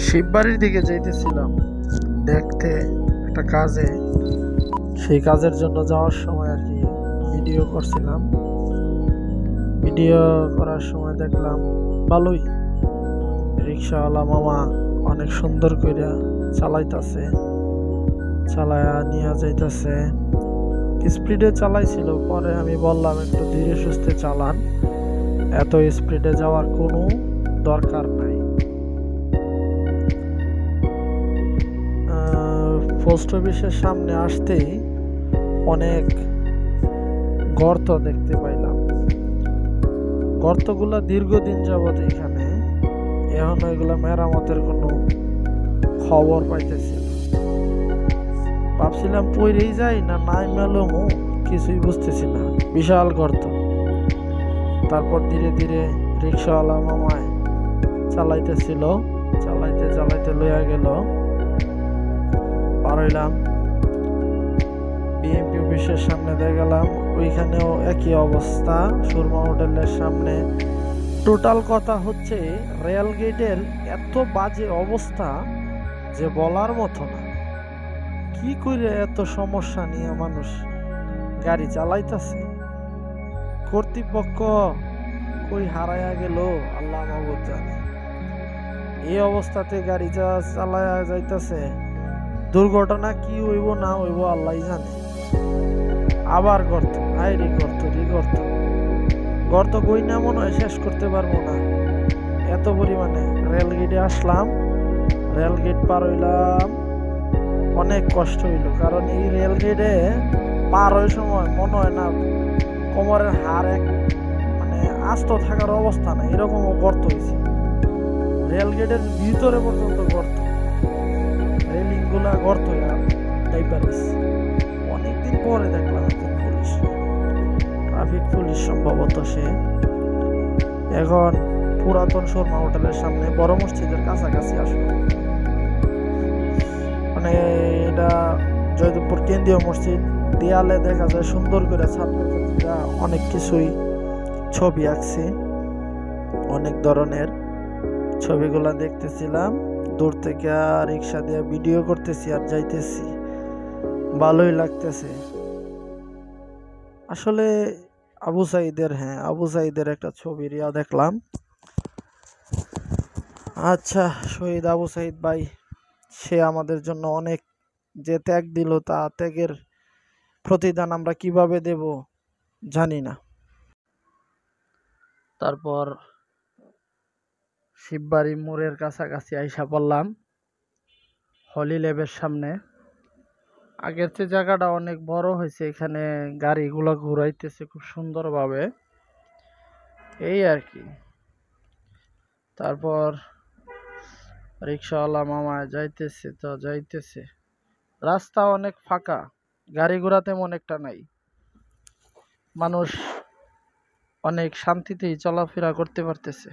শিববাড়ির দিকে যাইতেছিলাম দেখতে একটা কাজে। সেই কাজের জন্য যাওয়ার সময় আর কি ভিডিও করছিলাম। ভিডিও করার সময় দেখলাম ভালোই রিক্সাওয়ালা মামা অনেক সুন্দর করে চালাইতাছে, চালায়া নিয়ে যাইতাছে। স্পিডে চালাইছিল, পরে আমি বললাম একটু ধীরে সুস্থে চালান, এত স্পিডে যাওয়ার কোনো দরকার নাই। পোস্ট অফিসের সামনে আসতেই অনেক গর্ত দেখতে পাইলাম। গর্তগুলা দীর্ঘদিন যাবত এখানে, এখন এগুলা মেরামতের কোনো খবর পাইতেছি না। ভাবছিলাম পইরেই যাই না নাই মেলমু, কিছুই বুঝতেছি না, বিশাল গর্ত। তারপর ধীরে ধীরে রিক্সাওয়ালা মামায় চালাইতেছিল, চালাইতে চালাইতে লইয়া গেল। পার হইলাম বিএমপি অফিসের সামনে দিয়ে গেলাম, ওইখানেও একই অবস্থা। সুরমা হোটেলের সামনে টোটাল কথা হচ্ছে রেল গেটের এত বাজে অবস্থা যে বলার মতো না। কি করে এত সমস্যা নিয়ে মানুষ গাড়ি চালাইতেছে, কর্তৃপক্ষ কই হারাইয়া গেল আল্লাহ মাবুদ জানে। এই অবস্থাতে গাড়ি চালায়া যাইতেছে, দুর্ঘটনা কি হইব না হইব আল্লাহ জানে। আবার গর্ত, হাইরে গর্ত রে গর্ত, গর্ত কই না মনে হয় শেষ করতে পারবো না এত পরিমাণে। রেল গেটে আসলাম, রেল গেট পার হইলাম, অনেক কষ্ট হইল। কারণ এই রেল গেটে পার হওয়ার সময় মনে হয় না কোমরের হাড় মানে আস্ত থাকার অবস্থা নাই, এরকমও গর্ত হয়েছে। রেল গেটের ভিতরে পর্যন্ত গর্ত, রেলিং গুলা গর্ত অনেকদিন পরে দেখলাম পুলিশ, ট্রাফিক পুলিশ সম্ভবত সে। এখন পুরাতন সুরমা হোটেলের সামনে বড় মসজিদের কাছাকাছি আসলো, মানে এটা জয়দেবপুর কেন্দ্রীয় মসজিদ। দেয়ালে দেখা যায় সুন্দর করে ছাত্রছাত্রীরা অনেক কিছুই ছবি আঁকছে, অনেক ধরনের ছবিগুলা দেখতেছিলাম দূর থেকে। রিক্সা দিয়ে ভিডিও করতেছি আর যাইতেছি, ভালোই লাগতেছে আসলে। আবু সাইদের একটা ছবি দেখলাম। আচ্ছা, শহীদ আবু সাইদ ভাই, সে আমাদের জন্য অনেক যে ত্যাগ দিল, তা ত্যাগের প্রতিদান আমরা কিভাবে দেব জানি না। তারপর শিববাড়ি মোড়ের কাছাকাছি আইসা পড়লাম, হলি ল্যাবের সামনে। আগের চেয়ে জায়গাটা অনেক বড় হয়েছে, এখানে গাড়িগুলো ঘুরাইতেছে খুব সুন্দরভাবে, এই আর কি। তারপর রিক্সাওয়ালা মামা যাইতেছে, রাস্তা অনেক ফাঁকা, গাড়ি ঘোড়া তেমন একটা নাই, মানুষ অনেক শান্তিতেই চলাফেরা করতে পারতেছে।